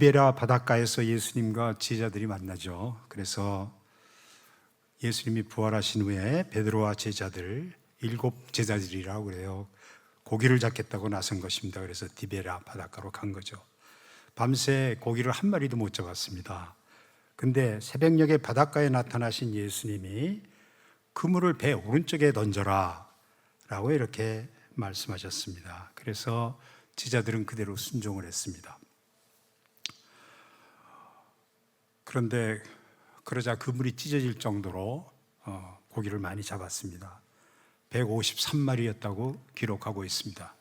디베라 바닷가에서 예수님과 제자들이 만나죠. 그래서 예수님이 부활하신 후에 베드로와 제자들, 7 제자들이라고 그래요. 고기를 잡겠다고 나선 것입니다. 그래서 디베라 바닷가로 간 거죠. 밤새 고기를 한 마리도 못 잡았습니다. 근데 새벽녘에 바닷가에 나타나신 예수님이 그물을 배 오른쪽에 던져라 라고 이렇게 말씀하셨습니다. 그래서 제자들은 그대로 순종을 했습니다. 그런데 그러자 그물이 찢어질 정도로 고기를 많이 잡았습니다. 153마리였다고 기록하고 있습니다.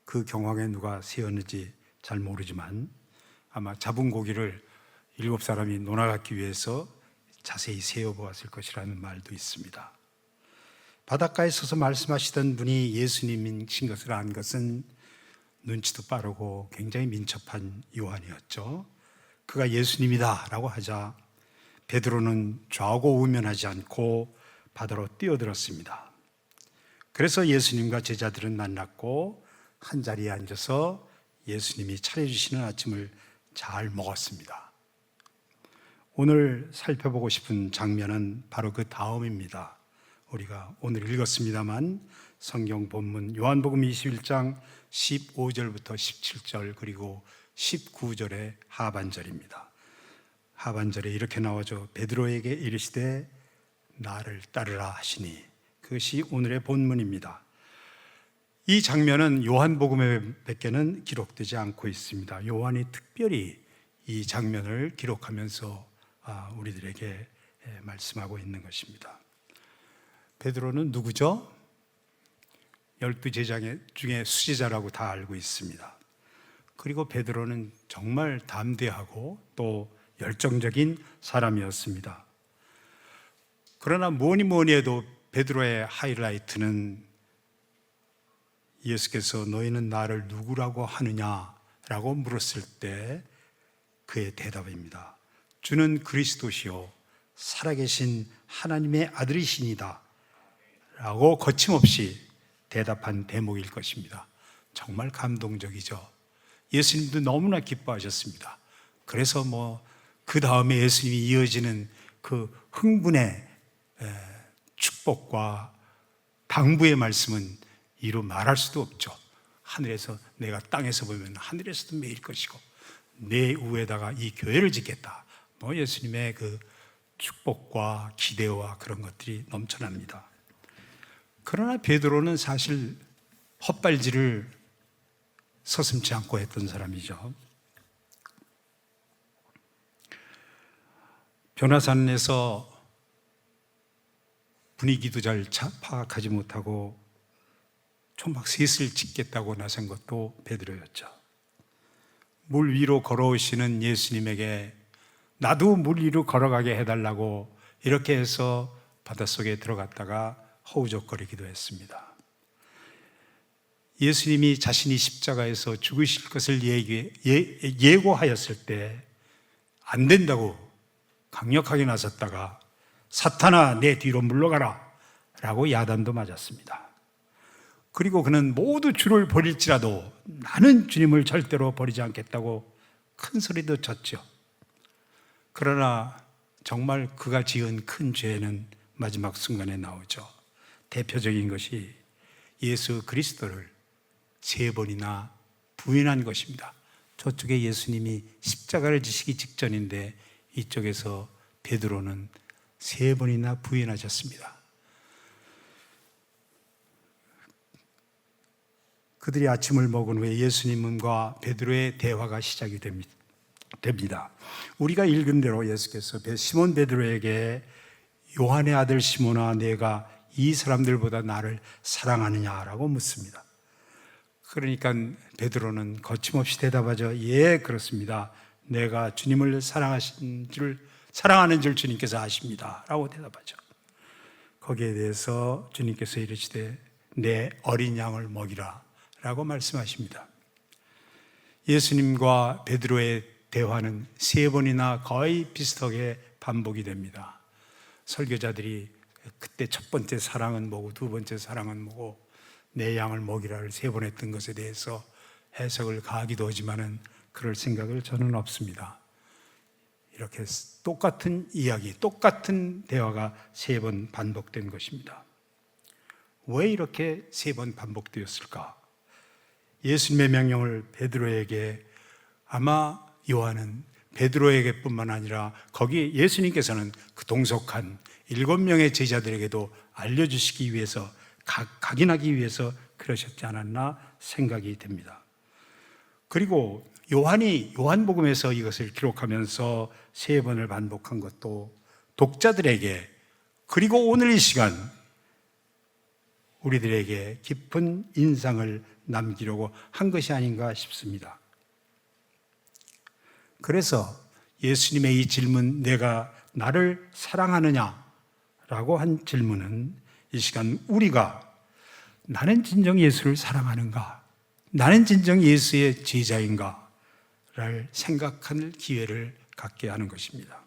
그 경황에 누가 세웠는지 잘 모르지만 아마 잡은 고기를 7사람이 논아갖기 위해서 자세히 세어보았을 것이라는 말도 있습니다. 바닷가에 서서 말씀하시던 분이 예수님이신 것을 안 것은 눈치도 빠르고 굉장히 민첩한 요한이었죠. 그가 예수님이다 라고 하자 베드로는 좌우고 우면하지 않고 바다로 뛰어들었습니다. 그래서 예수님과 제자들은 만났고 한자리에 앉아서 예수님이 차려주시는 아침을 잘 먹었습니다. 오늘 살펴보고 싶은 장면은 바로 그 다음입니다. 우리가 오늘 읽었습니다만 성경 본문 요한복음 21장 15절부터 17절 그리고 19절의 하반절입니다. 하반절에 이렇게 나오죠. 베드로에게 이르시되 나를 따르라 하시니, 그것이 오늘의 본문입니다. 이 장면은 요한복음에 밖에는 기록되지 않고 있습니다. 요한이 특별히 이 장면을 기록하면서 우리들에게 말씀하고 있는 것입니다. 베드로는 누구죠? 12제자 중에 수제자라고 다 알고 있습니다. 그리고 베드로는 정말 담대하고 또 열정적인 사람이었습니다. 그러나 뭐니 해도 베드로의 하이라이트는 예수께서 너희는 나를 누구라고 하느냐라고 물었을 때 그의 대답입니다. 주는 그리스도시요 살아계신 하나님의 아들이시니다 라고 거침없이 대답한 대목일 것입니다. 정말 감동적이죠. 예수님도 너무나 기뻐하셨습니다. 그래서 그 다음에 예수님이 이어지는 그 흥분의 축복과 당부의 말씀은 이루 말할 수도 없죠. 하늘에서 내가 땅에서 보면 하늘에서도 매일 것이고 내 위에다가 이 교회를 짓겠다. 예수님의 그 축복과 기대와 그런 것들이 넘쳐납니다. 그러나 베드로는 사실 헛발질을 서슴지 않고 했던 사람이죠. 변화산에서 분위기도 잘 파악하지 못하고 초막 셋을 짓겠다고 나선 것도 베드로였죠. 물 위로 걸어오시는 예수님에게 나도 물 위로 걸어가게 해달라고 이렇게 해서 바닷속에 들어갔다가 허우적거리기도 했습니다. 예수님이 자신이 십자가에서 죽으실 것을 예고하였을 때 안 된다고 강력하게 나섰다가 사탄아 내 뒤로 물러가라 라고 야단도 맞았습니다. 그리고 그는 모두 주를 버릴지라도 나는 주님을 절대로 버리지 않겠다고 큰 소리도 쳤죠. 그러나 정말 그가 지은 큰 죄는 마지막 순간에 나오죠. 대표적인 것이 예수 그리스도를 3번이나 부인한 것입니다. 저쪽에 예수님이 십자가를 지시기 직전인데 이쪽에서 베드로는 3번이나 부인하셨습니다. 그들이 아침을 먹은 후에 예수님과 베드로의 대화가 시작이 됩니다. 우리가 읽은 대로 예수께서 시몬 베드로에게 요한의 아들 시몬아 내가 이 사람들보다 나를 사랑하느냐라고 묻습니다. 그러니까 베드로는 거침없이 대답하죠. 예, 그렇습니다. 내가 주님을 사랑하는 줄 주님께서 아십니다 라고 대답하죠. 거기에 대해서 주님께서 이르시되 내 어린 양을 먹이라 라고 말씀하십니다. 예수님과 베드로의 대화는 3번이나 거의 비슷하게 반복이 됩니다. 설교자들이 그때 첫 번째 사랑은 뭐고 두 번째 사랑은 뭐고 내 양을 먹이라를 3번 했던 것에 대해서 해석을 가하기도 하지만은 그럴 생각을 저는 없습니다. 이렇게 똑같은 이야기, 똑같은 대화가 3번 반복된 것입니다. 왜 이렇게 3번 반복되었을까? 예수님의 명령을 베드로에게, 아마 요한은 베드로에게뿐만 아니라 거기 예수님께서는 그 동석한 7명의 제자들에게도 알려주시기 위해서, 각인하기 위해서 그러셨지 않았나 생각이 됩니다. 그리고 요한이 요한복음에서 이것을 기록하면서 3번을 반복한 것도 독자들에게, 그리고 오늘 이 시간 우리들에게 깊은 인상을 남기려고 한 것이 아닌가 싶습니다. 그래서 예수님의 이 질문, 내가 나를 사랑하느냐? 라고 한 질문은 이 시간 우리가 나는 진정 예수를 사랑하는가? 나는 진정 예수의 제자인가? 를 생각할 기회를 갖게 하는 것입니다.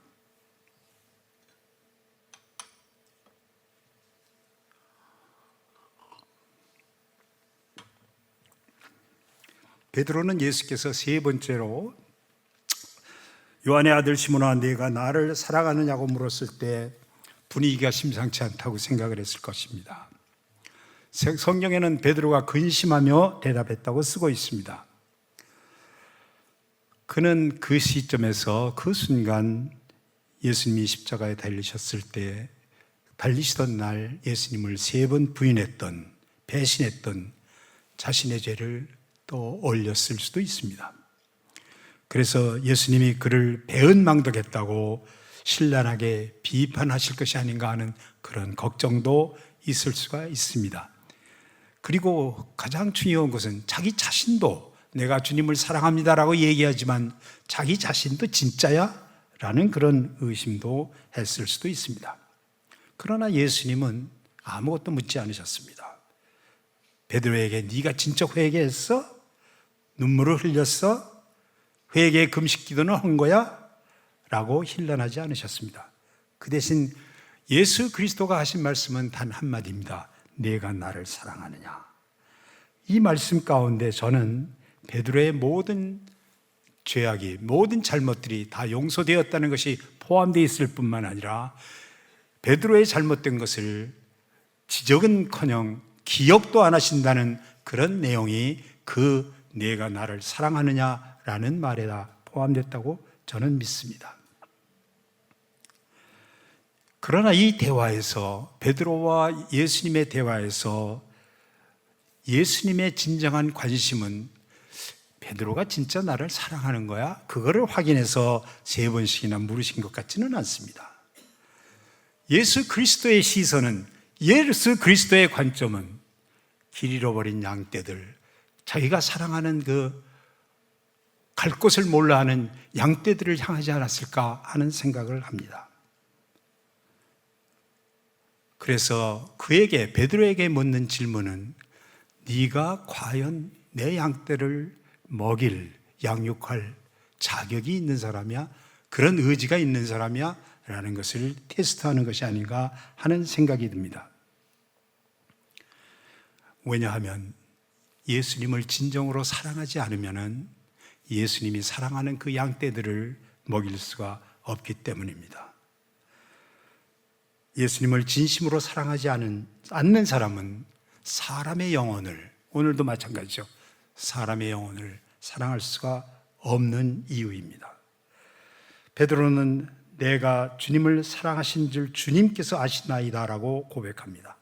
베드로는 예수께서 3번째로 요한의 아들 시몬아 네가 나를 사랑하느냐고 물었을 때 분위기가 심상치 않다고 생각을 했을 것입니다. 성경에는 베드로가 근심하며 대답했다고 쓰고 있습니다. 그는 그 시점에서, 그 순간 예수님이 십자가에 달리셨을 때, 달리시던 날 예수님을 3번 부인했던, 배신했던 자신의 죄를 또 올렸을 수도 있습니다. 그래서 예수님이 그를 배은망덕했다고 신랄하게 비판하실 것이 아닌가 하는 그런 걱정도 있을 수가 있습니다. 그리고 가장 중요한 것은 자기 자신도 내가 주님을 사랑합니다라고 얘기하지만 자기 자신도 진짜야? 라는 그런 의심도 했을 수도 있습니다. 그러나 예수님은 아무것도 묻지 않으셨습니다. 베드로에게 네가 진짜 회개했어? 눈물을 흘렸어? 회개 금식 기도는 한 거야? 라고 힐난하지 않으셨습니다. 그 대신 예수 그리스도가 하신 말씀은 단 한마디입니다. 네가 나를 사랑하느냐? 이 말씀 가운데 저는 베드로의 모든 죄악이, 모든 잘못들이 다 용서되었다는 것이 포함되어 있을 뿐만 아니라 베드로의 잘못된 것을 지적은커녕 기억도 안 하신다는 그런 내용이 그 내가 나를 사랑하느냐라는 말에다 포함됐다고 저는 믿습니다. 그러나 이 대화에서, 베드로와 예수님의 대화에서 예수님의 진정한 관심은 베드로가 진짜 나를 사랑하는 거야? 그거를 확인해서 3번씩이나 물으신 것 같지는 않습니다. 예수 그리스도의 시선은, 예수 그리스도의 관점은 길 잃어버린 양떼들, 자기가 사랑하는 그 갈 곳을 몰라 하는 양떼들을 향하지 않았을까 하는 생각을 합니다. 그래서 그에게, 베드로에게 묻는 질문은 네가 과연 내 양떼를 먹일, 양육할 자격이 있는 사람이야? 그런 의지가 있는 사람이야? 라는 것을 테스트하는 것이 아닌가 하는 생각이 듭니다. 왜냐하면 예수님을 진정으로 사랑하지 않으면 예수님이 사랑하는 그 양떼들을 먹일 수가 없기 때문입니다. 예수님을 진심으로 사랑하지 않는 사람은 사람의 영혼을, 오늘도 마찬가지죠. 사람의 영혼을 사랑할 수가 없는 이유입니다. 베드로는 내가 주님을 사랑하신 줄 주님께서 아시나이다 라고 고백합니다.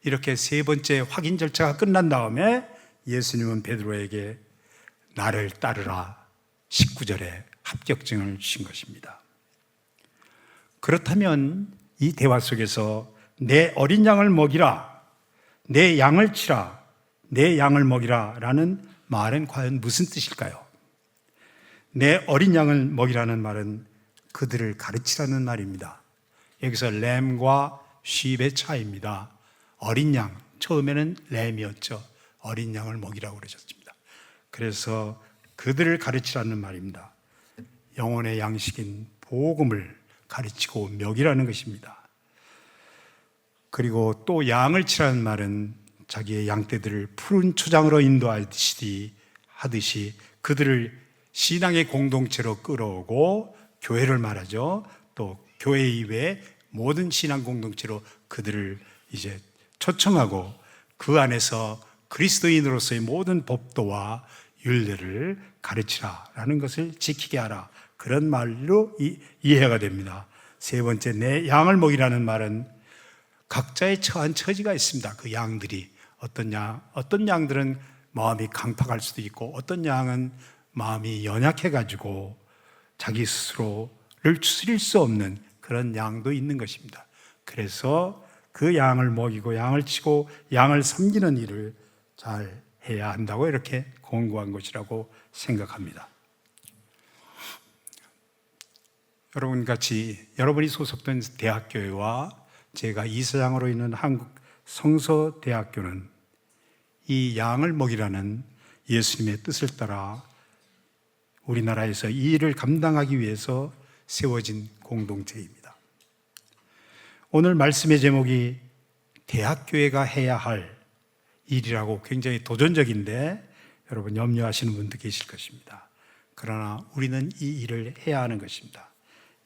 이렇게 3번째 확인 절차가 끝난 다음에 예수님은 베드로에게 나를 따르라 19절에 합격증을 주신 것입니다. 그렇다면 이 대화 속에서 내 어린 양을 먹이라, 내 양을 치라, 내 양을 먹이라 라는 말은 과연 무슨 뜻일까요? 내 어린 양을 먹이라는 말은 그들을 가르치라는 말입니다. 여기서 램과 sheep의 차이입니다. 어린 양, 처음에는 램이었죠. 어린 양을 먹이라고 그러셨습니다. 그래서 그들을 가르치라는 말입니다. 영혼의 양식인 복음을 가르치고 먹이라는 것입니다. 그리고 또 양을 치라는 말은 자기의 양떼들을 푸른 초장으로 인도하듯이 그들을 신앙의 공동체로 끌어오고 교회를 말하죠. 또 교회 이외의 모든 신앙 공동체로 그들을 이제 초청하고 그 안에서 그리스도인으로서의 모든 법도와 윤례를 가르치라라는 것을 지키게 하라. 그런 말로 이해가 됩니다. 세 번째, 내 양을 먹이라는 말은 각자의 처한 처지가 있습니다. 그 양들이 어떤 양들은 마음이 강팍할 수도 있고 어떤 양은 마음이 연약해가지고 자기 스스로를 추스릴 수 없는 그런 양도 있는 것입니다. 그래서 그 양을 먹이고 양을 치고 양을 섬기는 일을 잘 해야 한다고 이렇게 권고한 것이라고 생각합니다. 여러분 같이 여러분이 소속된 대학교와 제가 이사장으로 있는 한국 성서대학교는 이 양을 먹이라는 예수님의 뜻을 따라 우리나라에서 이 일을 감당하기 위해서 세워진 공동체입니다. 오늘 말씀의 제목이 대학교회가 해야 할 일이라고 굉장히 도전적인데 여러분 염려하시는 분도 계실 것입니다. 그러나 우리는 이 일을 해야 하는 것입니다.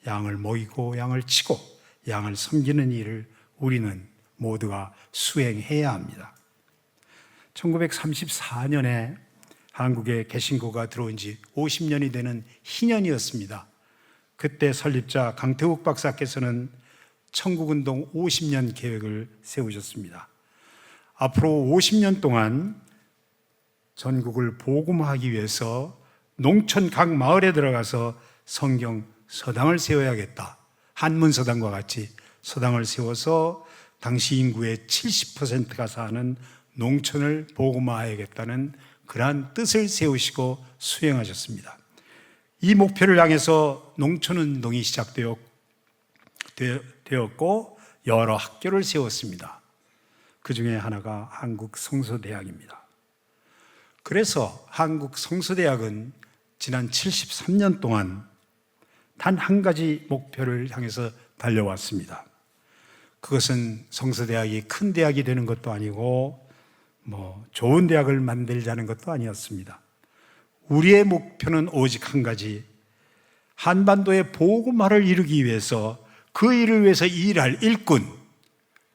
양을 먹이고 양을 치고 양을 섬기는 일을 우리는 모두가 수행해야 합니다. 1934년에 한국에 개신교가 들어온 지 50년이 되는 희년이었습니다. 그때 설립자 강태욱 박사께서는 천국운동 50년 계획을 세우셨습니다. 앞으로 50년 동안 전국을 복음화하기 위해서 농촌 각 마을에 들어가서 성경 서당을 세워야겠다. 한문 서당과 같이 서당을 세워서 당시 인구의 70%가 사는 농촌을 복음화해야겠다는 그러한 뜻을 세우시고 수행하셨습니다. 이 목표를 향해서 농촌운동이 시작되었고 여러 학교를 세웠습니다. 그 중에 하나가 한국성서대학입니다. 그래서 한국성서대학은 지난 73년 동안 단 한 가지 목표를 향해서 달려왔습니다. 그것은 성서대학이 큰 대학이 되는 것도 아니고 좋은 대학을 만들자는 것도 아니었습니다. 우리의 목표는 오직 한 가지, 한반도의 복음화를 이루기 위해서 그 일을 위해서 일할 일꾼,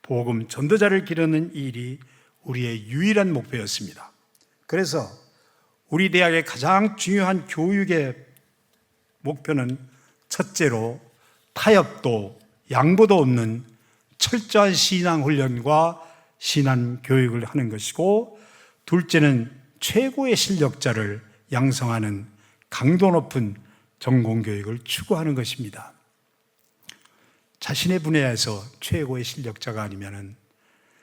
복음 전도자를 기르는 일이 우리의 유일한 목표였습니다. 그래서 우리 대학의 가장 중요한 교육의 목표는 첫째로 타협도 양보도 없는 철저한 신앙훈련과 신앙교육을 하는 것이고, 둘째는 최고의 실력자를 양성하는 강도 높은 전공교육을 추구하는 것입니다. 자신의 분야에서 최고의 실력자가 아니면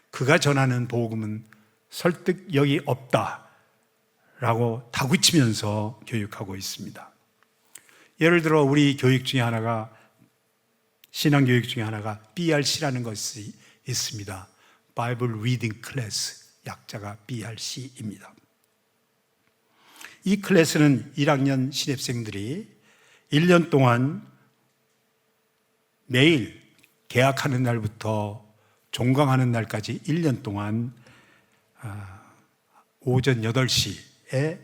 그가 전하는 복음은 설득력이 없다라고 다구치면서 교육하고 있습니다. 예를 들어 우리 교육 중에 하나가, 신앙교육 중에 하나가 BRC라는 것이 있습니다. Bible Reading Class, 약자가 BRC입니다. 이 클래스는 1학년 신입생들이 1년 동안 매일 개학하는 날부터 종강하는 날까지 1년 동안 오전 8시에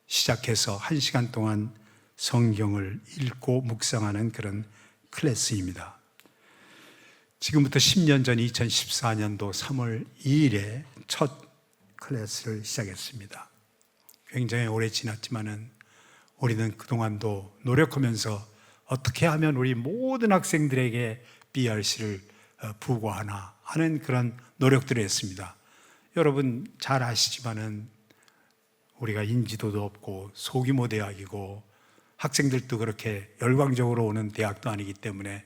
시작해서 1시간 동안 성경을 읽고 묵상하는 그런 클래스입니다. 지금부터 10년 전 2014년도 3월 2일에 첫 클래스를 시작했습니다. 굉장히 오래 지났지만은 우리는 그동안도 노력하면서 어떻게 하면 우리 모든 학생들에게 BRC를 부과하나 하는 그런 노력들을 했습니다. 여러분 잘 아시지만은 우리가 인지도도 없고 소규모 대학이고 학생들도 그렇게 열광적으로 오는 대학도 아니기 때문에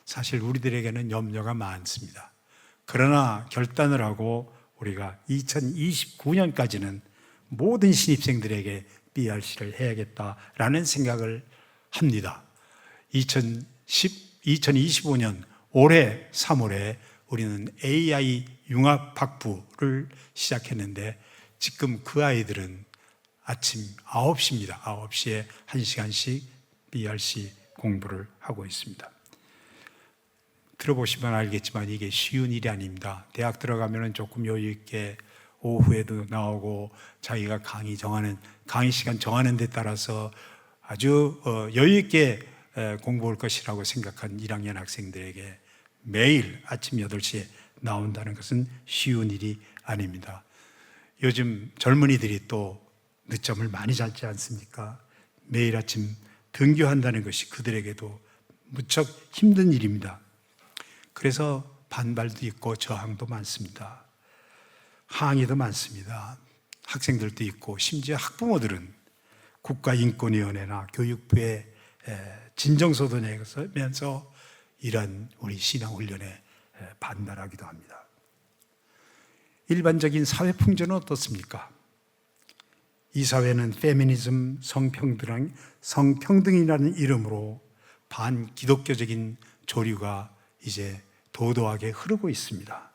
사실 우리들에게는 염려가 많습니다. 그러나 결단을 하고 우리가 2029년까지는 모든 신입생들에게 BRC를 해야겠다라는 생각을 합니다. 2025년 올해 3월에 우리는 AI 융합학부를 시작했는데 지금 그 아이들은 아침 9시입니다. 9시에 1시간씩 BRC 공부를 하고 있습니다. 들어보시면 알겠지만 이게 쉬운 일이 아닙니다. 대학 들어가면 조금 여유 있게 오후에도 나오고 자기가 강의 시간 정하는 데 따라서 아주 여유 있게 공부할 것이라고 생각한 1학년 학생들에게 매일 아침 8시에 나온다는 것은 쉬운 일이 아닙니다. 요즘 젊은이들이 또 늦잠을 많이 자지 않습니까? 매일 아침 등교한다는 것이 그들에게도 무척 힘든 일입니다. 그래서 반발도 있고 저항도 많습니다. 항의도 많습니다. 학생들도 있고 심지어 학부모들은 국가인권위원회나 교육부에 진정서도 내면서 이런 우리 신앙훈련에 반발하기도 합니다. 일반적인 사회 풍조는 어떻습니까? 이 사회는 페미니즘, 성평등이라는 이름으로 반기독교적인 조류가 이제 도도하게 흐르고 있습니다.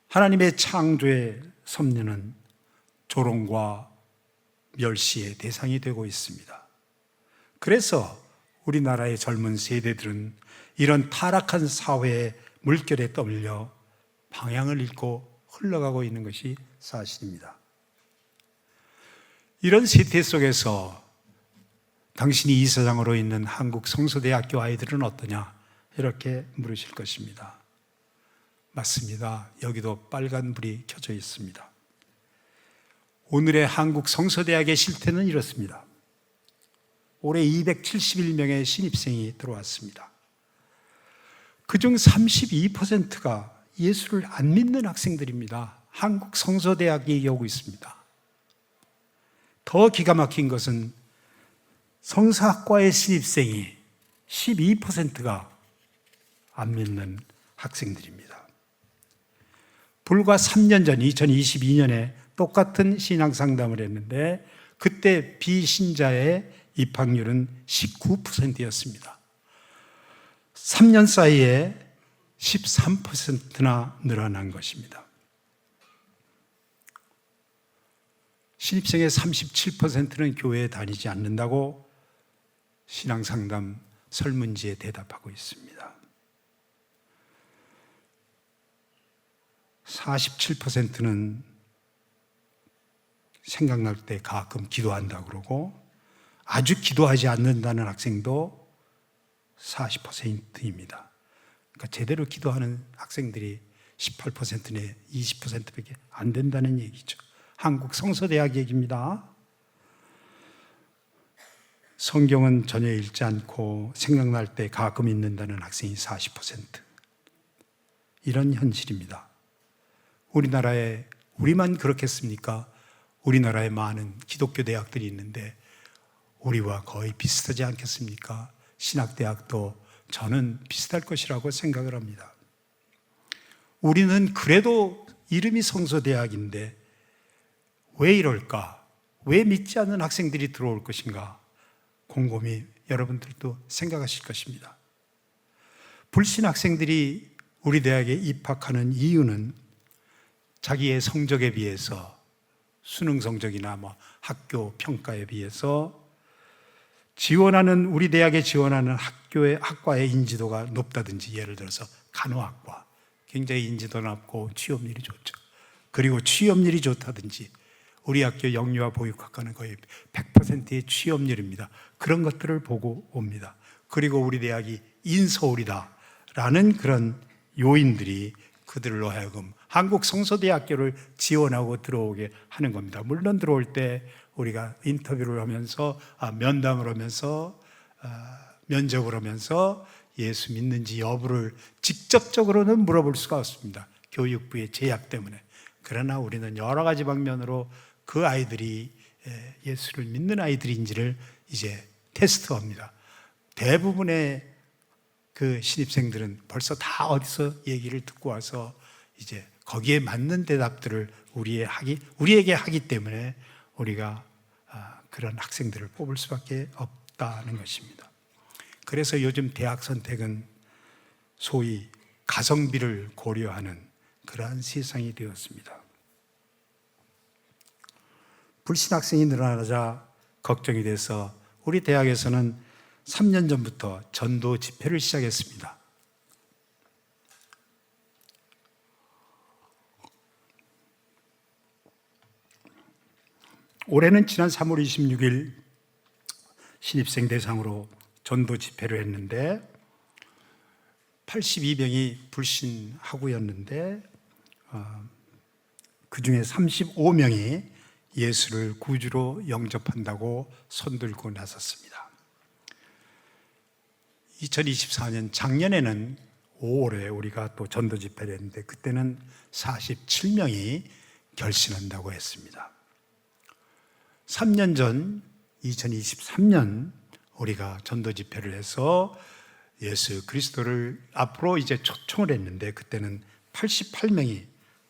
하나님의 창조의 섭리는 조롱과 멸시의 대상이 되고 있습니다. 그래서 우리나라의 젊은 세대들은 이런 타락한 사회의 물결에 떠밀려 방향을 잃고 흘러가고 있는 것이 사실입니다. 이런 세태 속에서 당신이 이사장으로 있는 한국 성서대학교 아이들은 어떠냐? 이렇게 물으실 것입니다. 맞습니다. 여기도 빨간불이 켜져 있습니다. 오늘의 한국 성서대학의 실태는 이렇습니다. 올해 271명의 신입생이 들어왔습니다. 그중 32%가 예수를 안 믿는 학생들입니다. 한국 성서대학이 얘기하고 있습니다. 더 기가 막힌 것은 성서학과의 신입생이 12%가 안 믿는 학생들입니다. 불과 3년 전 2022년에 똑같은 신앙 상담을 했는데 그때 비신자의 입학률은 19%였습니다. 3년 사이에 13%나 늘어난 것입니다. 신입생의 37%는 교회에 다니지 않는다고 신앙상담 설문지에 대답하고 있습니다. 47%는 생각날 때 가끔 기도한다고 그러고 아주 기도하지 않는다는 학생도 40%입니다. 그러니까 제대로 기도하는 학생들이 18%내 20%밖에 안 된다는 얘기죠. 한국 성서대학 얘기입니다. 성경은 전혀 읽지 않고 생각날 때 가끔 읽는다는 학생이 40%. 이런 현실입니다. 우리나라에 우리만 그렇겠습니까? 우리나라에 많은 기독교 대학들이 있는데 우리와 거의 비슷하지 않겠습니까? 신학대학도 저는 비슷할 것이라고 생각을 합니다. 우리는 그래도 이름이 성서대학인데 왜 이럴까? 왜 믿지 않는 학생들이 들어올 것인가? 곰곰이 여러분들도 생각하실 것입니다. 불신 학생들이 우리 대학에 입학하는 이유는 자기의 성적에 비해서 수능 성적이나 학교 평가에 비해서 우리 대학에 지원하는 학과의 인지도가 높다든지, 예를 들어서 간호학과 굉장히 인지도 높고 취업률이 좋죠. 그리고 취업률이 좋다든지, 우리 학교 영유아 보육학과는 거의 100%의 취업률입니다. 그런 것들을 보고 옵니다. 그리고 우리 대학이 인서울이다라는 그런 요인들이 그들로 하여금 한국 성서대학교를 지원하고 들어오게 하는 겁니다. 물론 들어올 때 우리가 인터뷰를 하면서 면담을 하면서 면접을 하면서 예수 믿는지 여부를 직접적으로는 물어볼 수가 없습니다. 교육부의 제약 때문에. 그러나 우리는 여러 가지 방면으로 그 아이들이 예수를 믿는 아이들인지를 이제 테스트합니다. 대부분의 그 신입생들은 벌써 다 어디서 얘기를 듣고 와서 이제 거기에 맞는 대답들을 우리에게 하기 때문에 우리가 그런 학생들을 뽑을 수밖에 없다는 것입니다. 그래서 요즘 대학 선택은 소위 가성비를 고려하는 그러한 세상이 되었습니다. 불신 학생이 늘어나자 걱정이 돼서 우리 대학에서는 3년 전부터 전도 집회를 시작했습니다. 올해는 지난 3월 26일 신입생 대상으로 전도 집회를 했는데 82명이 불신하고였는데 그 중에 35명이 예수를 구주로 영접한다고 손들고 나섰습니다. 2024년 작년에는 5월에 우리가 또 전도 집회를 했는데 그때는 47명이 결신한다고 했습니다. 3년 전 2023년 우리가 전도 집회를 해서 예수 그리스도를 앞으로 이제 초청을 했는데 그때는 88명이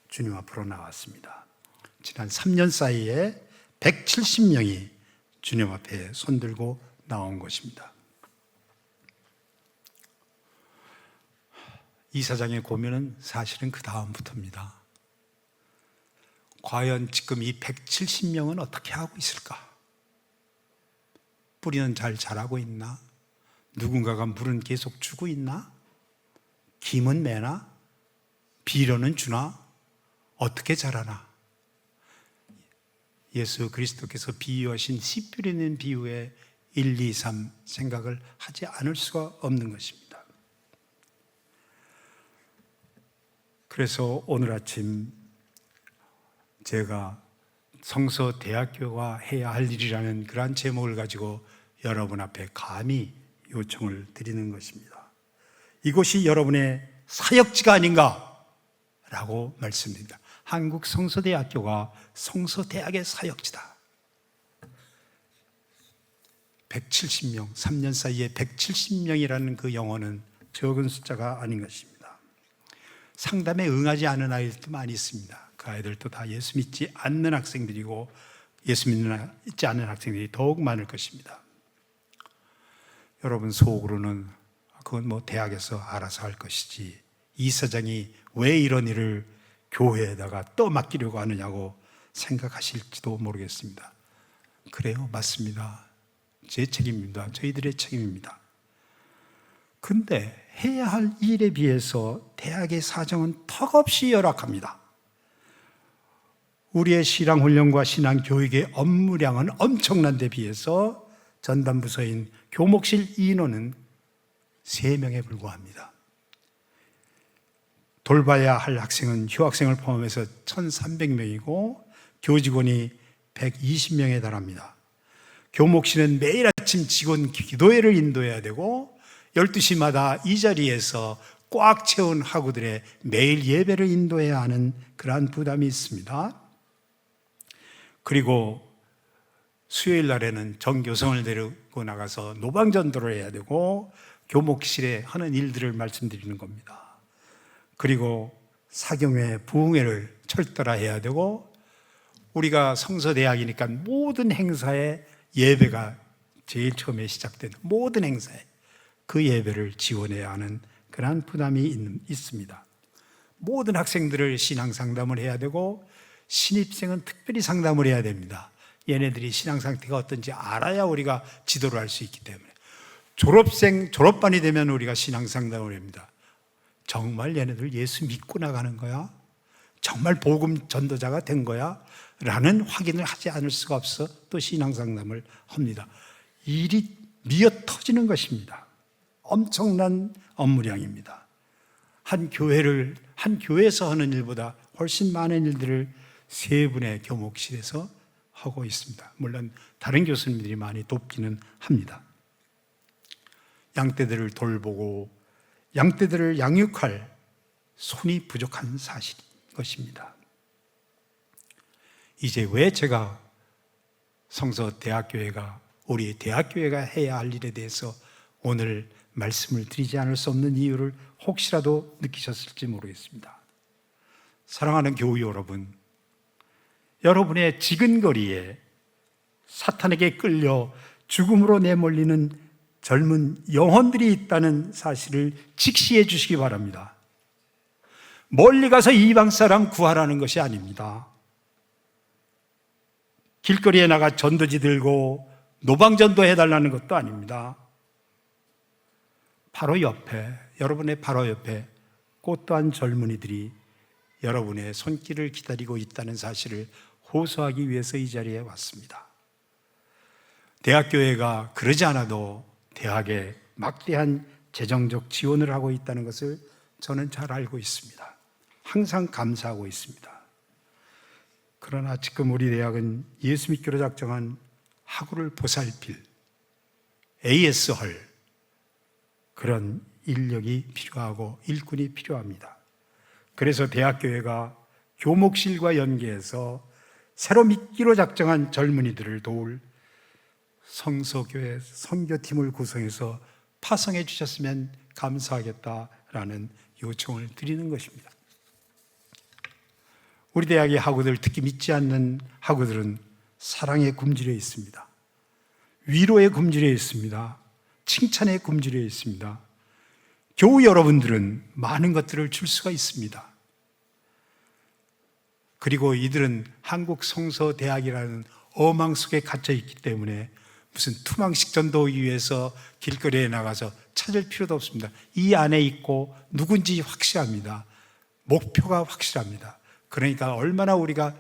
주님 앞으로 나왔습니다. 지난 3년 사이에 170명이 주님 앞에 손들고 나온 것입니다. 이사장의 고민은 사실은 그 다음부터입니다. 과연 지금 이 170명은 어떻게 하고 있을까? 뿌리는 잘 자라고 있나? 누군가가 물은 계속 주고 있나? 김은 매나? 비료는 주나? 어떻게 자라나? 예수 그리스도께서 비유하신 씨 뿌리는 비유의 1, 2, 3 생각을 하지 않을 수가 없는 것입니다. 그래서 오늘 아침 제가 성서대학교가 해야 할 일이라는 그러한 제목을 가지고 여러분 앞에 감히 요청을 드리는 것입니다. 이곳이 여러분의 사역지가 아닌가? 라고 말씀드립니다. 한국 성서대학교가 성서대학의 사역지다. 170명, 3년 사이에 170명이라는 그 영어는 적은 숫자가 아닌 것입니다. 상담에 응하지 않은 아이들도 많이 있습니다. 그 아이들도 다 예수 믿지 않는 학생들이고 예수 믿지 않는 학생들이 더욱 많을 것입니다. 여러분 속으로는 그건 뭐 대학에서 알아서 할 것이지 이사장이 왜 이런 일을 교회에다가 또 맡기려고 하느냐고 생각하실지도 모르겠습니다. 그래요, 맞습니다. 제 책임입니다. 저희들의 책임입니다. 근데 해야 할 일에 비해서 대학의 사정은 턱없이 열악합니다. 우리의 신앙훈련과 신앙교육의 업무량은 엄청난 데 비해서 전담부서인 교목실 인원은 3명에 불과합니다. 돌봐야 할 학생은 휴학생을 포함해서 1,300명이고 교직원이 120명에 달합니다. 교목실은 매일 아침 직원 기도회를 인도해야 되고 12시마다 이 자리에서 꽉 채운 학우들의 매일 예배를 인도해야 하는 그러한 부담이 있습니다. 그리고 수요일 날에는 정교성을 데리고 나가서 노방전도를 해야 되고 교목실에 하는 일들을 말씀드리는 겁니다. 그리고 사경회, 부흥회를 철저히 해야 되고 우리가 성서대학이니까 모든 행사에 예배가 제일 처음에 시작된 모든 행사에 그 예배를 지원해야 하는 그러한 부담이 있습니다. 모든 학생들을 신앙 상담을 해야 되고 신입생은 특별히 상담을 해야 됩니다. 얘네들이 신앙 상태가 어떤지 알아야 우리가 지도를 할 수 있기 때문에 졸업반이 되면 우리가 신앙 상담을 합니다. 정말 얘네들 예수 믿고 나가는 거야? 정말 복음 전도자가 된 거야? 라는 확인을 하지 않을 수가 없어 또 신앙 상담을 합니다. 일이 미어 터지는 것입니다. 엄청난 업무량입니다. 한 교회에서 하는 일보다 훨씬 많은 일들을 3분의 교목실에서 하고 있습니다. 물론 다른 교수님들이 많이 돕기는 합니다. 양떼들을 돌보고 양떼들을 양육할 손이 부족한 사실인 것입니다. 이제 왜 제가 성서대학교회가 우리 대학교회가 해야 할 일에 대해서 오늘 말씀을 드리지 않을 수 없는 이유를 혹시라도 느끼셨을지 모르겠습니다. 사랑하는 교우 여러분, 여러분의 지근거리에 사탄에게 끌려 죽음으로 내몰리는 젊은 영혼들이 있다는 사실을 직시해 주시기 바랍니다. 멀리 가서 이방 사람 구하라는 것이 아닙니다. 길거리에 나가 전도지 들고 노방전도 해달라는 것도 아닙니다. 바로 옆에, 여러분의 바로 옆에 꽃도한 젊은이들이 여러분의 손길을 기다리고 있다는 사실을 호소하기 위해서 이 자리에 왔습니다. 대학교회가 그러지 않아도 대학에 막대한 재정적 지원을 하고 있다는 것을 저는 잘 알고 있습니다. 항상 감사하고 있습니다. 그러나 지금 우리 대학은 예수 믿기로 작정한 학우를 보살필 AS할 그런 인력이 필요하고 일꾼이 필요합니다. 그래서 대학교회가 교목실과 연계해서 새로 믿기로 작정한 젊은이들을 도울 성서교회 선교팀을 구성해서 파송해 주셨으면 감사하겠다라는 요청을 드리는 것입니다. 우리 대학의 학우들, 특히 믿지 않는 학우들은 사랑에 굶주려 있습니다. 위로에 굶주려 있습니다. 칭찬에 굶주려 있습니다. 교우 여러분들은 많은 것들을 줄 수가 있습니다. 그리고 이들은 한국 성서대학이라는 어망 속에 갇혀 있기 때문에 무슨 투망식 전도하기 위해서 길거리에 나가서 찾을 필요도 없습니다. 이 안에 있고 누군지 확실합니다. 목표가 확실합니다. 그러니까 얼마나 우리가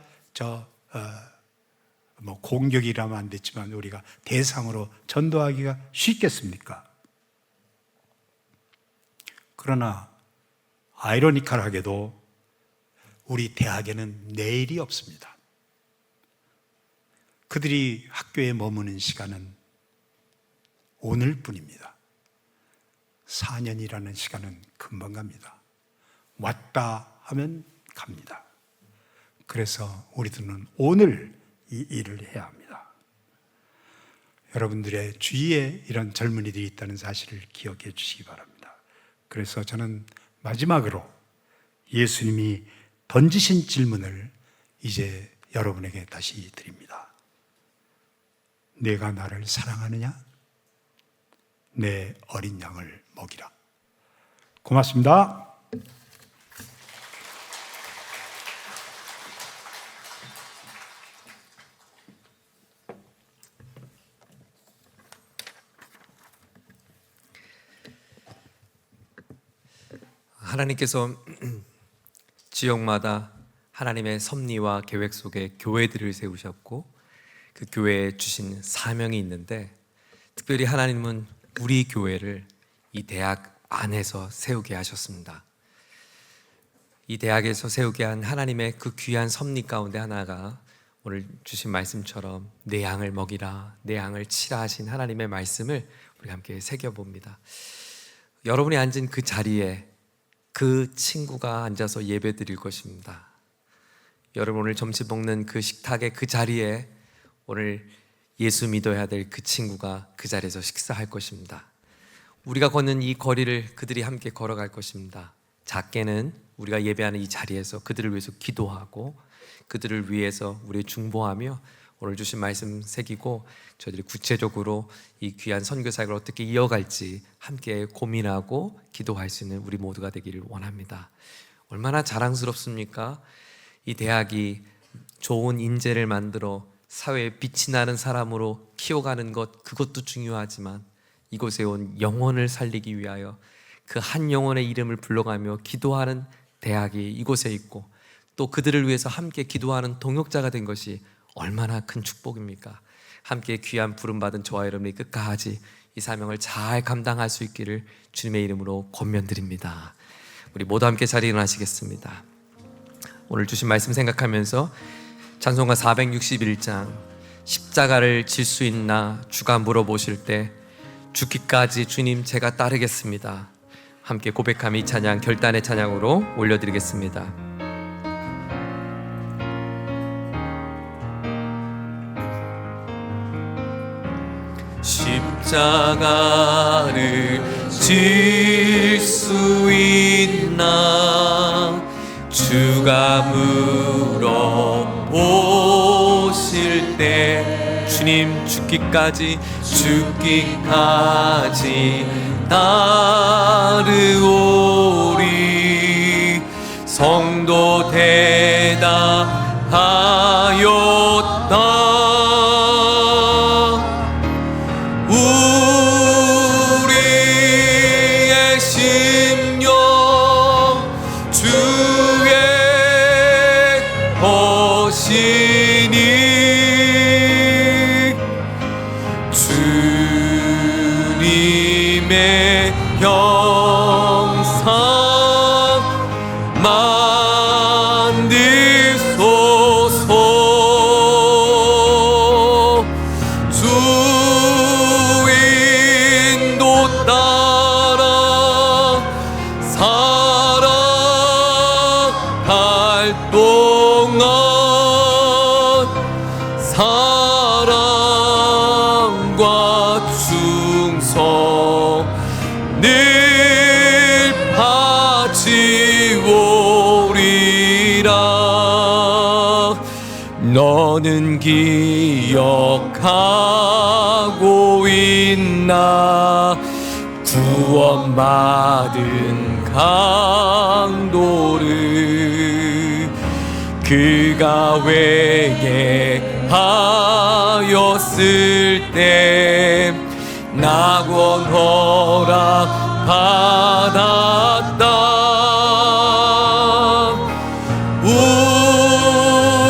공격이라면 안 됐지만 우리가 대상으로 전도하기가 쉽겠습니까? 그러나 아이러니컬하게도 우리 대학에는 내일이 없습니다. 그들이 학교에 머무는 시간은 오늘뿐입니다. 4년이라는 시간은 금방 갑니다. 왔다 하면 갑니다. 그래서 우리들은 오늘 이 일을 해야 합니다. 여러분들의 주위에 이런 젊은이들이 있다는 사실을 기억해 주시기 바랍니다. 그래서 저는 마지막으로 예수님이 던지신 질문을 이제 여러분에게 다시 드립니다. 내가 나를 사랑하느냐? 내 어린 양을 먹이라. 고맙습니다. 하나님께서 지역마다 하나님의 섭리와 계획 속에 교회들을 세우셨고 그 교회에 주신 사명이 있는데, 특별히 하나님은 우리 교회를 이 대학 안에서 세우게 하셨습니다. 이 대학에서 세우게 한 하나님의 그 귀한 섭리 가운데 하나가 오늘 주신 말씀처럼 내 양을 먹이라, 내 양을 치라 하신 하나님의 말씀을 우리 함께 새겨봅니다. 여러분이 앉은 그 자리에 그 친구가 앉아서 예배 드릴 것입니다. 여러분 오늘 점심 먹는 그 식탁의 그 자리에 오늘 예수 믿어야 될 그 친구가 그 자리에서 식사할 것입니다. 우리가 걷는 이 거리를 그들이 함께 걸어갈 것입니다. 작게는 우리가 예배하는 이 자리에서 그들을 위해서 기도하고 그들을 위해서 우리 중보하며 오늘 주신 말씀 새기고 저희들이 구체적으로 이 귀한 선교 사역을 어떻게 이어갈지 함께 고민하고 기도할 수 있는 우리 모두가 되기를 원합니다. 얼마나 자랑스럽습니까? 이 대학이 좋은 인재를 만들어 사회에 빛이 나는 사람으로 키워가는 것, 그것도 중요하지만 이곳에 온 영혼을 살리기 위하여 그 한 영혼의 이름을 불러가며 기도하는 대학이 이곳에 있고 또 그들을 위해서 함께 기도하는 동역자가 된 것이 얼마나 큰 축복입니까? 함께 귀한 부름받은 저와 여러분이 끝까지 이 사명을 잘 감당할 수 있기를 주님의 이름으로 권면드립니다. 우리 모두 함께 자리에 일어나시겠습니다. 오늘 주신 말씀 생각하면서 찬송가 461장 십자가를 질 수 있나 주가 물어보실 때 죽기까지 주님 제가 따르겠습니다. 함께 고백하며 이 찬양 결단의 찬양으로 올려드리겠습니다. 십자가를 질 수 있나 주가 물어보실 때 주님 죽기까지 따르오리. 성도 대답하였다. 우리의 심령 주의 것이 주님의 형상 만드소서. 주 인도 따라 살아갈 동안 사랑과 충성 늘 바치오리라. 너는 기억하고 있나 구원받은 강도를 그가 회개하였을 때 낙원 허락 받았다.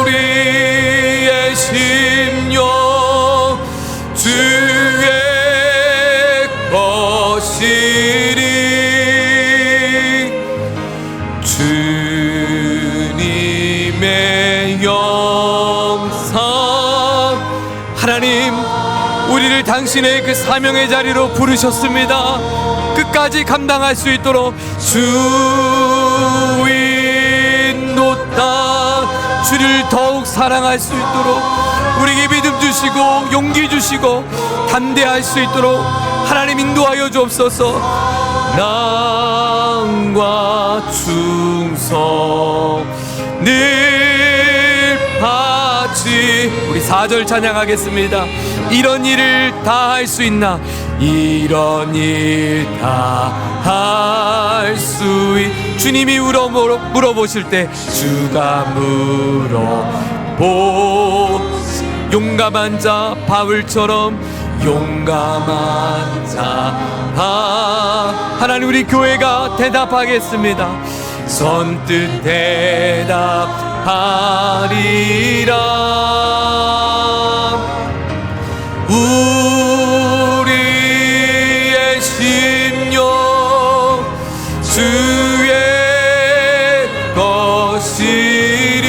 우리의 심령 주의 것이리. 주님의 영상 하나님, 우리를 당신의 그 사명의 자리로 부르셨습니다. 끝까지 감당할 수 있도록 주 인도다. 주를 더욱 사랑할 수 있도록 우리에게 믿음 주시고 용기 주시고 담대할 수 있도록 하나님 인도하여 주옵소서. 낭과 충성 늘 바치. 우리 4절 찬양하겠습니다. 이런 일을 다 할 수 있나? 이런 일 다 할 수 있. 주님이 물어보실 때 주가 용감한 자 바울처럼 용감한 자 하나님, 우리 교회가 대답하겠습니다. 선뜻 대답하리라. 우리의 심령 주의 것이리.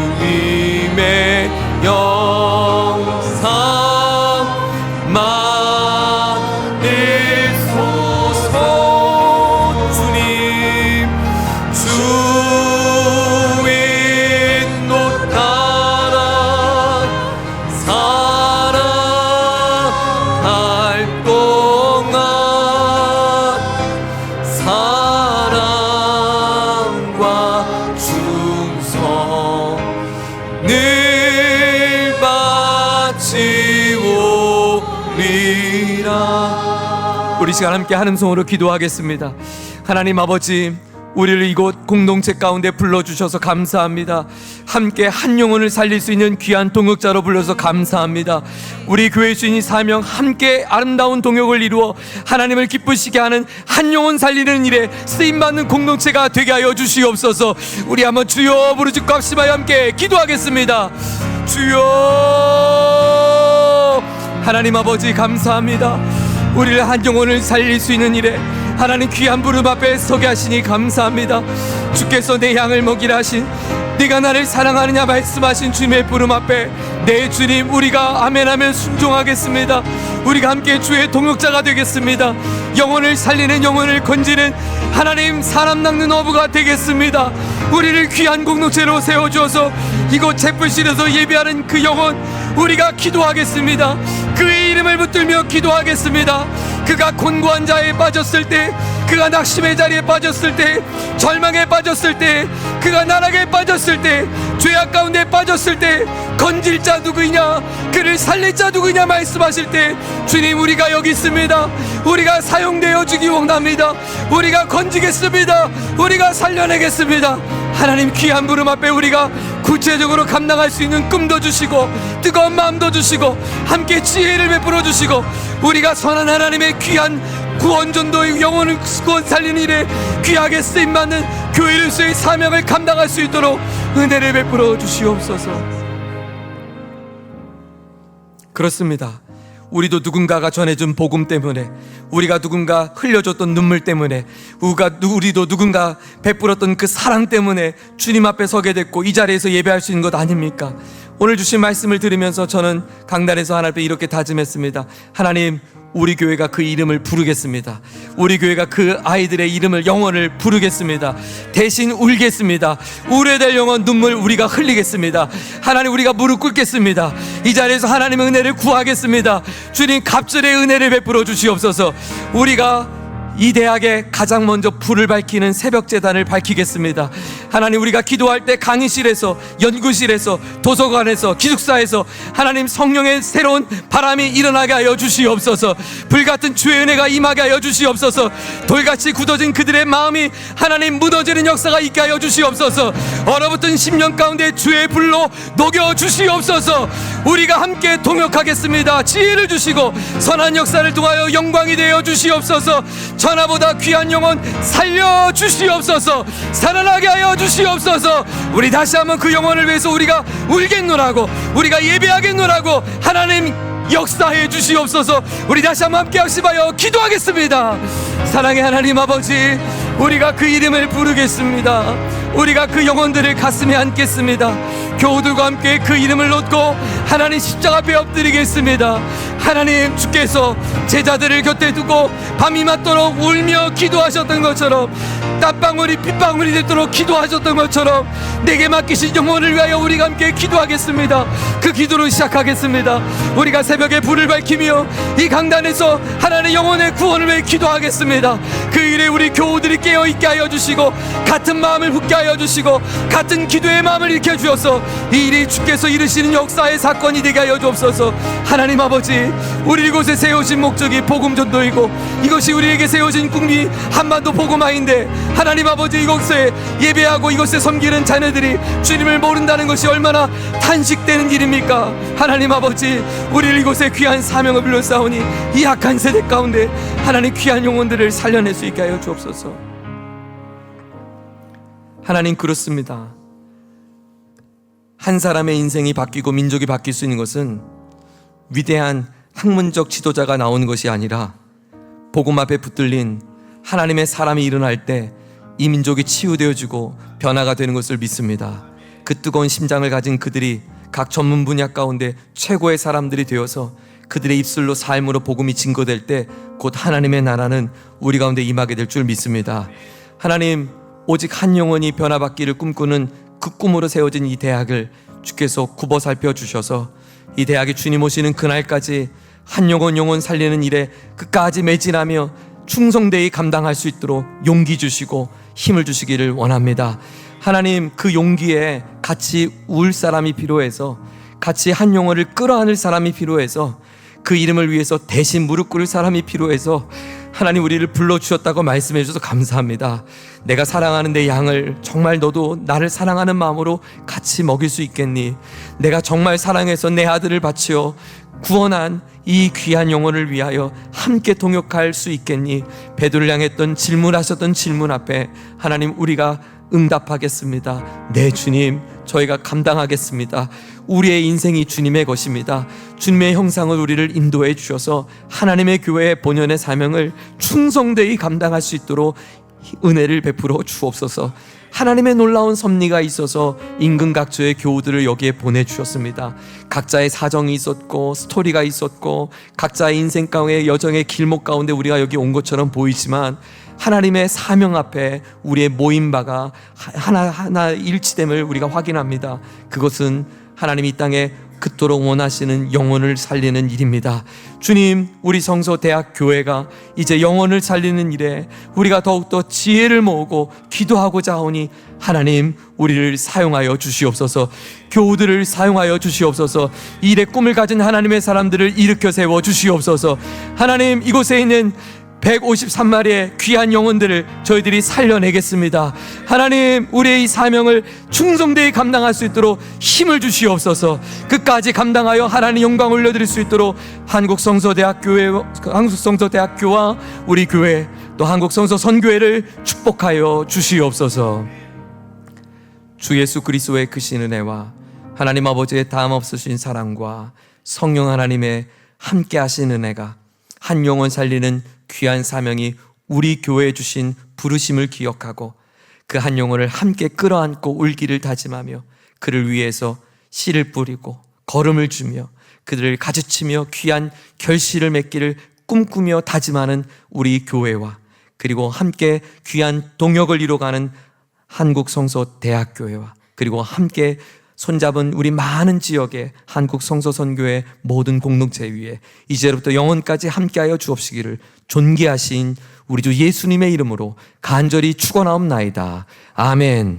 주님의 영상 만들소서. 주님 주 인도 따라 살아갈 동안 사랑과 충성 늘 바치오리라. 우리 시간 함께 한음성으로 기도하겠습니다. 하나님 아버지, 우리를 이곳 공동체 가운데 불러주셔서 감사합니다. 함께 한 영혼을 살릴 수 있는 귀한 동역자로 불러서 감사합니다. 우리 교회 주인이 사명 함께 아름다운 동역을 이루어 하나님을 기쁘시게 하는 한 영혼 살리는 일에 쓰임받는 공동체가 되게 하여 주시옵소서. 우리 한번 주여 부르짖고 합심하여 함께 기도하겠습니다. 주여. 하나님 아버지 감사합니다. 우리를 한 영혼을 살릴 수 있는 일에 하나님 귀한 부름 앞에 서게 하시니 감사합니다. 주께서 내 양을 먹이라 하신, 네가 나를 사랑하느냐 말씀하신 주님의 부름 앞에 내 주님, 우리가 아멘하면 순종하겠습니다. 우리가 함께 주의 동역자가 되겠습니다. 영혼을 살리는, 영혼을 건지는 하나님 사람 낚는 어부가 되겠습니다. 우리를 귀한 공동체로 세워주어서 이곳 채플실에서 예배하는 그 영혼, 우리가 기도하겠습니다. 그의 이름을 붙들며 기도하겠습니다. 그가 곤고한 자에 빠졌을 때, 그가 낙심의 자리에 빠졌을 때, 절망에 빠졌을 때, 그가 나락에 빠졌을 때, 죄악 가운데 빠졌을 때 건질 자 누구이냐, 그를 살릴 자 누구이냐 말씀하실 때 주님, 우리가 여기 있습니다. 우리가 사용되어 주기 원합니다. 우리가 건지겠습니다. 우리가 살려내겠습니다. 하나님 귀한 부름 앞에 우리가 구체적으로 감당할 수 있는 꿈도 주시고 뜨거운 마음도 주시고 함께 지혜를 베풀어 주시고 우리가 선한 하나님의 귀한 구원전도 영혼을 구원 살리는 일에 귀하게 쓰임받는 교회로서의 사명을 감당할 수 있도록 은혜를 베풀어 주시옵소서. 그렇습니다. 우리도 누군가가 전해준 복음 때문에, 우리가 누군가 흘려줬던 눈물 때문에, 우리도 누군가 베풀었던 그 사랑 때문에 주님 앞에 서게 됐고 이 자리에서 예배할 수 있는 것 아닙니까? 오늘 주신 말씀을 들으면서 저는 강단에서 하나님 앞에 이렇게 다짐했습니다. 하나님, 우리 교회가 그 이름을 부르겠습니다. 우리 교회가 그 아이들의 이름을, 영혼을 부르겠습니다. 대신 울겠습니다. 우려될 영혼 눈물 우리가 흘리겠습니다. 하나님, 우리가 무릎 꿇겠습니다. 이 자리에서 하나님의 은혜를 구하겠습니다. 주님, 갑절의 은혜를 베풀어 주시옵소서. 우리가 이 대학에 가장 먼저 불을 밝히는 새벽재단을 밝히겠습니다. 하나님, 우리가 기도할 때 강의실에서, 연구실에서, 도서관에서, 기숙사에서 하나님 성령의 새로운 바람이 일어나게 하여 주시옵소서. 불같은 주의 은혜가 임하게 하여 주시옵소서. 돌같이 굳어진 그들의 마음이 하나님 무너지는 역사가 있게 하여 주시옵소서. 얼어붙은 심령 가운데 주의 불로 녹여 주시옵소서. 우리가 함께 동역하겠습니다. 지혜를 주시고 선한 역사를 통하여 영광이 되어 주시옵소서. 전하보다 귀한 영혼 살려 주시옵소서. 살아나게 하여 주시옵소서. 우리 다시 한번 그 영혼을 위해서 우리가 울겠노라고, 우리가 예배하겠노라고 하나님 역사해 주시옵소서. 우리 다시 한번 함께 합심하여 기도하겠습니다. 사랑의 하나님 아버지, 우리가 그 이름을 부르겠습니다. 우리가 그 영혼들을 가슴에 안겠습니다. 교우들과 함께 그 이름을 놓고 하나님 십자가 앞에 엎드리겠습니다. 하나님, 주께서 제자들을 곁에 두고 밤이 맞도록 울며 기도하셨던 것처럼, 땀방울이 핏방울이 되도록 기도하셨던 것처럼 내게 맡기신 영혼을 위하여 우리가 함께 기도하겠습니다. 그 기도로 시작하겠습니다. 우리가 새벽에 불을 밝히며 이 강단에서 하나님의 영혼의 구원을 위해 기도하겠습니다. 그 일에 우리 교우들이 깨어있게 하여 주시고 같은 마음을 붙게 하여 주시고 같은 기도의 마음을 일으켜 주셔서 이 일이 주께서 이루시는 역사의 사건이 되게 하여 주옵소서. 하나님 아버지, 우리 이곳에 세우신 목적이 복음 전도이고 이것이 우리에게 세우신 꿈이 한반도 복음화인데, 하나님 아버지, 이곳에 예배하고 이곳에 섬기는 자녀들이 주님을 모른다는 것이 얼마나 탄식되는 일입니까? 하나님 아버지, 우리를 이곳에 귀한 사명을 불러싸우니 이 악한 세대 가운데 하나님 귀한 영혼들을 살려낼 수 있게 하여 주옵소서. 하나님, 그렇습니다. 한 사람의 인생이 바뀌고 민족이 바뀔 수 있는 것은 위대한 학문적 지도자가 나오는 것이 아니라 복음 앞에 붙들린 하나님의 사람이 일어날 때 이 민족이 치유되어지고 변화가 되는 것을 믿습니다. 그 뜨거운 심장을 가진 그들이 각 전문 분야 가운데 최고의 사람들이 되어서 그들의 입술로 삶으로 복음이 증거될 때 곧 하나님의 나라는 우리 가운데 임하게 될 줄 믿습니다. 하나님, 오직 한 영혼이 변화받기를 꿈꾸는 그 꿈으로 세워진 이 대학을 주께서 굽어 살펴 주셔서 이 대학이 주님 오시는 그날까지 한 영혼 살리는 일에 끝까지 매진하며 충성되이 감당할 수 있도록 용기 주시고 힘을 주시기를 원합니다. 하나님, 그 용기에 같이 울 사람이 필요해서, 같이 한 영혼을 끌어안을 사람이 필요해서, 그 이름을 위해서 대신 무릎 꿇을 사람이 필요해서 하나님, 우리를 불러주셨다고 말씀해 주셔서 감사합니다. 내가 사랑하는 내 양을 정말 너도 나를 사랑하는 마음으로 같이 먹일 수 있겠니? 내가 정말 사랑해서 내 아들을 바치어 구원한 이 귀한 영혼을 위하여 함께 동역할 수 있겠니? 베드로를 향했던 질문하셨던 질문 앞에 하나님, 우리가 응답하겠습니다. 네 주님, 저희가 감당하겠습니다. 우리의 인생이 주님의 것입니다. 주님의 형상을 우리를 인도해 주셔서 하나님의 교회의 본연의 사명을 충성되이 감당할 수 있도록 은혜를 베풀어 주옵소서. 하나님의 놀라운 섭리가 있어서 인근 각처의 교우들을 여기에 보내주셨습니다. 각자의 사정이 있었고 스토리가 있었고 각자의 인생 가운데 여정의 길목 가운데 우리가 여기 온 것처럼 보이지만 하나님의 사명 앞에 우리의 모임바가 하나하나 일치됨을 우리가 확인합니다. 그것은 하나님이 이 땅에 그토록 원하시는 영혼을 살리는 일입니다. 주님, 우리 성서대학교회가 이제 영혼을 살리는 일에 우리가 더욱더 지혜를 모으고 기도하고자 하오니 하나님, 우리를 사용하여 주시옵소서. 교우들을 사용하여 주시옵소서. 이 일의 꿈을 가진 하나님의 사람들을 일으켜 세워 주시옵소서. 하나님, 이곳에 있는 153마리의 귀한 영혼들을 저희들이 살려내겠습니다. 하나님, 우리의 이 사명을 충성되이 감당할 수 있도록 힘을 주시옵소서. 끝까지 감당하여 하나님 영광 올려드릴 수 있도록 한국성서대학교와 우리 교회 또 한국성서선교회를 축복하여 주시옵소서. 주 예수 그리스도의 크신 은혜와 하나님 아버지의 다함 없으신 사랑과 성령 하나님의 함께 하신 은혜가, 한 영혼 살리는 귀한 사명이 우리 교회에 주신 부르심을 기억하고 그 한 영혼을 함께 끌어안고 울기를 다짐하며 그를 위해서 씨를 뿌리고 걸음을 주며 그들을 가르치며 귀한 결실을 맺기를 꿈꾸며 다짐하는 우리 교회와, 그리고 함께 귀한 동역을 이뤄가는 한국성서대학교회와, 그리고 함께 손잡은 우리 많은 지역의 한국성서선교회 모든 공동체 위에 이제부터 영원까지 함께하여 주옵시기를 존귀하신 우리 주 예수님의 이름으로 간절히 축원하옵나이다. 아멘.